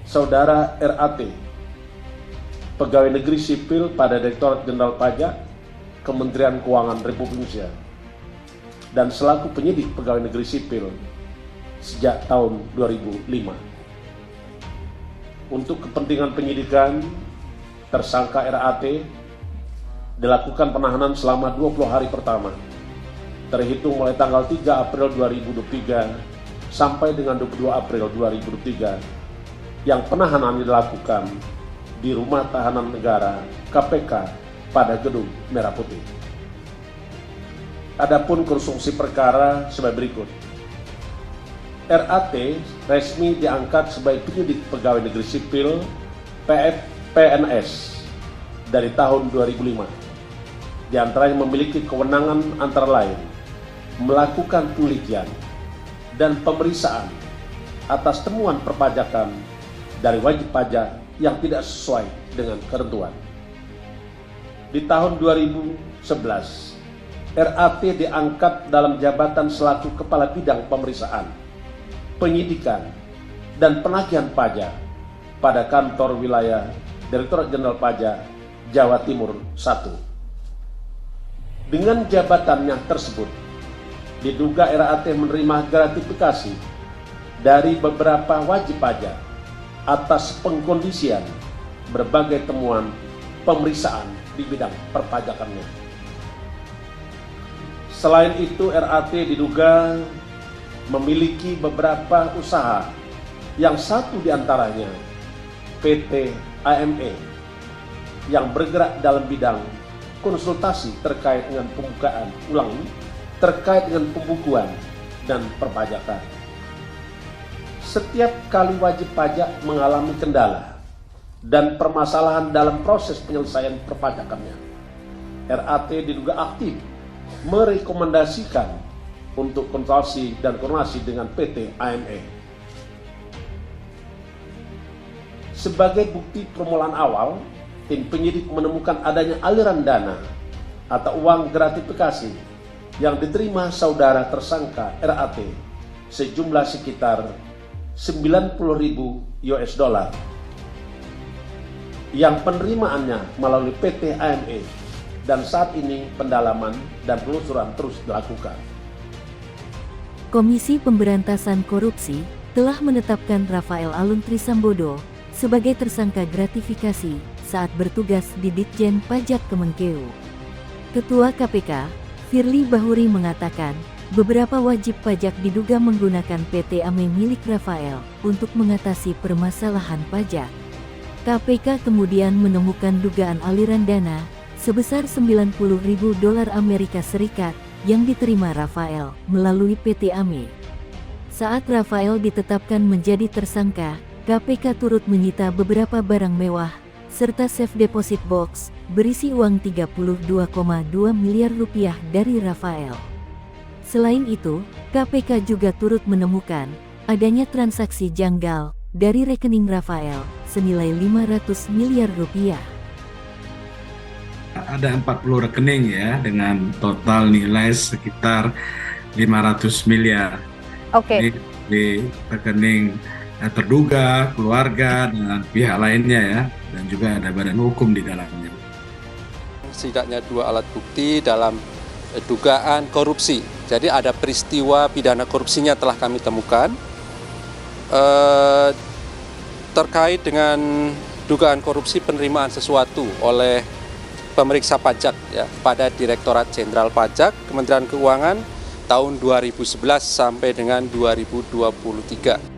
Saudara RAT, pegawai negeri sipil pada Direktorat Jenderal Pajak, Kementerian Keuangan Republik Indonesia, dan selaku penyidik pegawai negeri sipil sejak tahun 2005. Untuk kepentingan penyidikan, tersangka RAT dilakukan penahanan selama 20 hari pertama, terhitung mulai tanggal 3 April 2023 sampai dengan 22 April 2023, yang penahanan dilakukan di Rumah Tahanan Negara KPK pada Gedung Merah Putih. Adapun konstruksi perkara sebagai berikut. RAT resmi diangkat sebagai penyidik pegawai negeri sipil PNS dari tahun 2005. Di antaranya memiliki kewenangan antara lain melakukan penelitian dan pemeriksaan atas temuan perpajakan dari wajib pajak yang tidak sesuai dengan ketentuan. Di tahun 2011, RAT diangkat dalam jabatan selaku Kepala Bidang Pemeriksaan, Penyidikan, dan Penagihan Pajak pada kantor wilayah Direktorat Jenderal Pajak Jawa Timur 1. Dengan jabatannya tersebut, diduga RAT menerima gratifikasi dari beberapa wajib pajak atas pengkondisian berbagai temuan pemeriksaan di bidang perpajakannya. Selain itu, RAT diduga memiliki beberapa usaha, yang satu diantaranya PT AME yang bergerak dalam bidang konsultasi terkait dengan terkait dengan pembukuan dan perpajakan. Setiap kali wajib pajak mengalami kendala dan permasalahan dalam proses penyelesaian perpajakannya, RAT diduga aktif merekomendasikan untuk konsultasi dan koordinasi dengan PT AME. Sebagai bukti permulaan awal, tim penyidik menemukan adanya aliran dana atau uang gratifikasi yang diterima saudara tersangka RAT sejumlah sekitar 90.000 US dollar yang penerimaannya melalui PT AME, dan saat ini pendalaman dan penelusuran terus dilakukan. Komisi Pemberantasan Korupsi telah menetapkan Rafael Alun Trisambodo sebagai tersangka gratifikasi saat bertugas di Ditjen Pajak Kemenkeu. Ketua KPK, Firly Bahuri mengatakan, beberapa wajib pajak diduga menggunakan PT AME milik Rafael untuk mengatasi permasalahan pajak. KPK kemudian menemukan dugaan aliran dana sebesar 90.000 dolar Amerika Serikat yang diterima Rafael melalui PT AME. Saat Rafael ditetapkan menjadi tersangka, KPK turut menyita beberapa barang mewah serta safe deposit box berisi uang 32,2 miliar rupiah dari Rafael. Selain itu, KPK juga turut menemukan adanya transaksi janggal dari rekening Rafael senilai 500 miliar rupiah. Ada 40 rekening ya dengan total nilai sekitar 500 miliar. Oke. Di rekening terduga, keluarga, dan pihak lainnya ya, dan juga ada badan hukum di dalamnya. Setidaknya 2 alat bukti dalam dugaan korupsi. Jadi ada peristiwa pidana korupsinya telah kami temukan. Terkait dengan dugaan korupsi penerimaan sesuatu oleh pemeriksa pajak ya, pada Direktorat Jenderal Pajak Kementerian Keuangan tahun 2011 sampai dengan 2023.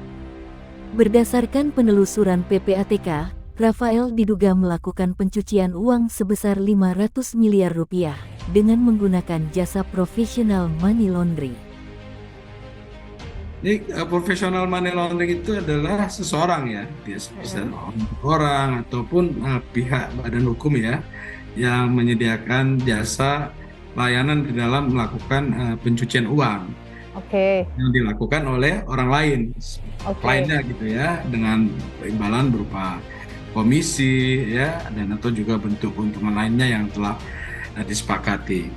Berdasarkan penelusuran PPATK, Rafael diduga melakukan pencucian uang sebesar 500 miliar rupiah dengan menggunakan jasa profesional money laundry. Jadi profesional money laundering itu adalah seseorang ya, dia bisa orang ataupun pihak badan hukum ya, yang menyediakan jasa layanan di dalam melakukan pencucian uang. Yang dilakukan oleh orang lain, lainnya gitu ya, dengan imbalan berupa komisi ya, dan atau juga bentuk keuntungan lainnya yang telah disepakati.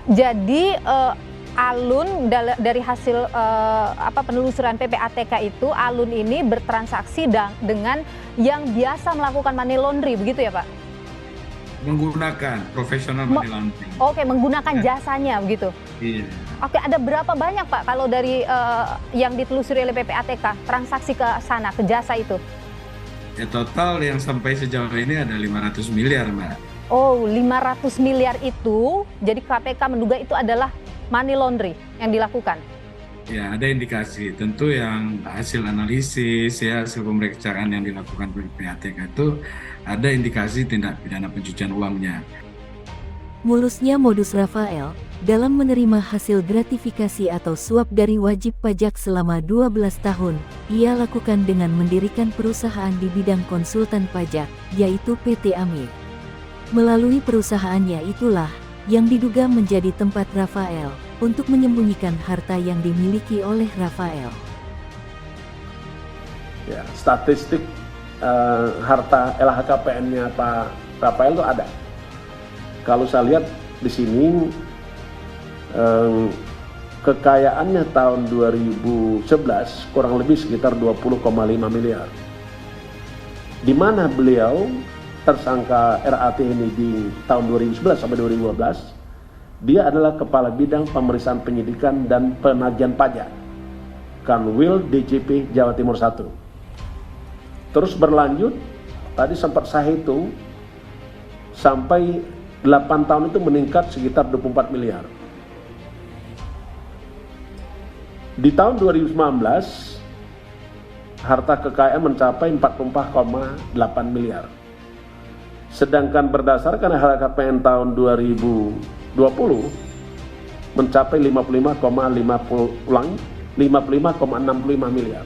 Jadi Alun dari hasil penelusuran PPATK itu, Alun ini bertransaksi dengan yang biasa melakukan money laundry, begitu ya Pak? Menggunakan profesional money laundering. Oke, menggunakan jasanya begitu. Iya. Oke, ada berapa banyak Pak kalau dari yang ditelusuri oleh PPATK transaksi ke sana, ke jasa itu? Ya, total yang sampai sejauh ini ada 500 miliar, Mbak. Oh, 500 miliar itu, jadi KPK menduga itu adalah money laundry yang dilakukan? Ya, ada indikasi. Tentu yang hasil analisis, ya, hasil pemeriksaan yang dilakukan PPATK itu ada indikasi tindak pidana pencucian uangnya. Mulusnya modus Rafael dalam menerima hasil gratifikasi atau suap dari wajib pajak selama 12 tahun, ia lakukan dengan mendirikan perusahaan di bidang konsultan pajak, yaitu PT Amir. Melalui perusahaannya itulah yang diduga menjadi tempat Rafael untuk menyembunyikan harta yang dimiliki oleh Rafael. Ya, statistik harta LHKPN-nya Pak Rafael itu ada. Kalau saya lihat di sini kekayaannya tahun 2011 kurang lebih sekitar 20,5 miliar. Di mana beliau tersangka RAT ini di tahun 2011 sampai 2012, dia adalah Kepala Bidang Pemeriksaan Penyidikan dan Penagihan Pajak Kanwil DJP Jawa Timur 1. Terus berlanjut, tadi sempat saya hitung, sampai 8 tahun itu meningkat sekitar 24 miliar. Di tahun 2019, harta kekayaan mencapai 44,8 miliar. Sedangkan berdasarkan LHKPN tahun 2020 mencapai 55,65 miliar.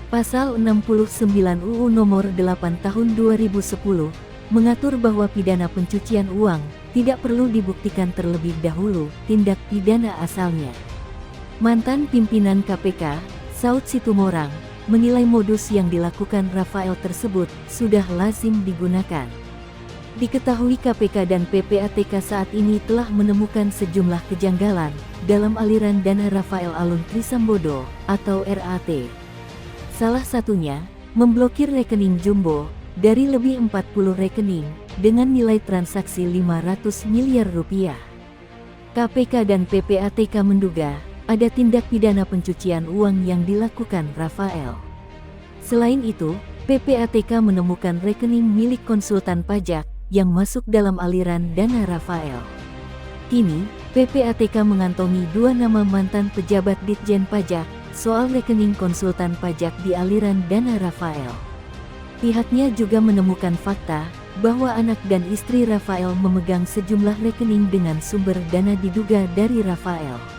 Pasal 69 UU Nomor 8 Tahun 2010 mengatur bahwa pidana pencucian uang tidak perlu dibuktikan terlebih dahulu tindak pidana asalnya. Mantan pimpinan KPK, Saud Situmorang, menilai modus yang dilakukan Rafael tersebut sudah lazim digunakan. Diketahui KPK dan PPATK saat ini telah menemukan sejumlah kejanggalan dalam aliran dana Rafael Alun Trisambodo atau RAT. Salah satunya, memblokir rekening jumbo dari lebih 40 rekening dengan nilai transaksi 500 miliar rupiah. KPK dan PPATK menduga ada tindak pidana pencucian uang yang dilakukan Rafael. Selain itu, PPATK menemukan rekening milik konsultan pajak yang masuk dalam aliran dana Rafael. Kini, PPATK mengantongi 2 nama mantan pejabat Ditjen Pajak soal rekening konsultan pajak di aliran dana Rafael. Pihaknya juga menemukan fakta bahwa anak dan istri Rafael memegang sejumlah rekening dengan sumber dana diduga dari Rafael.